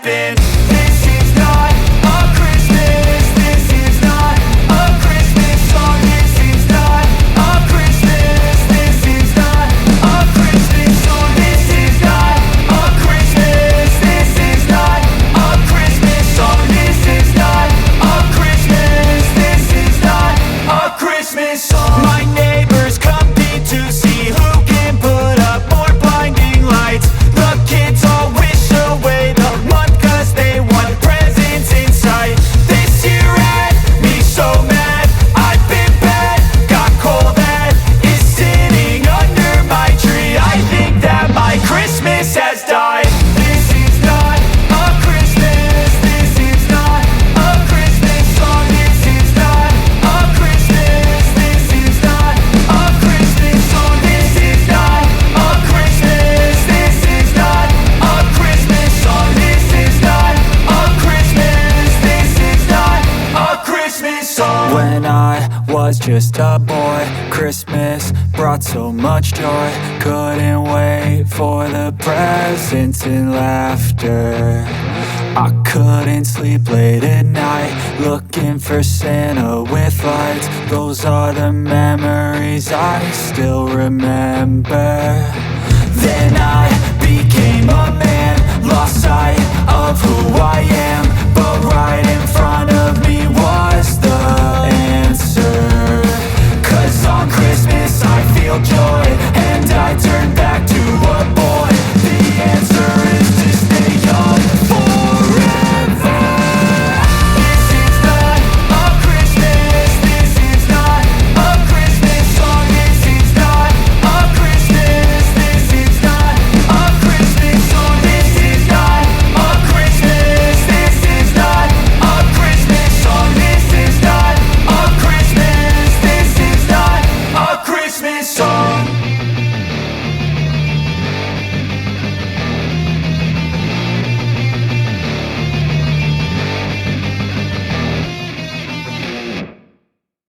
happen. This is not a Christmas. This is not a Christmas song. This is not a Christmas. This is not a Christmas song. This is not a Christmas. This is not a Christmas song. This is not a Christmas. This is not a Christmas song. My neighbors compete to see who can put up more blinding lights. The kids all wish away the month 'cause they want presents in sight. This year had me so mad, I've been bad, got coal that is sitting under my tree. I think that my Christmas has died. This is not a Christmas. This is not a Christmas song. This is not a Christmas. This is not a Christmas song. This is not a Christmas. This is not a Christmas song. This is not a Christmas. This is not a Christmas song. When I was just a boy, Christmas brought so much joy. Couldn't wait for the presents and laughter. I couldn't sleep late at night, looking for Santa with lights. Those are the memories I still remember. Then I became a man, lost sight of who I am, but right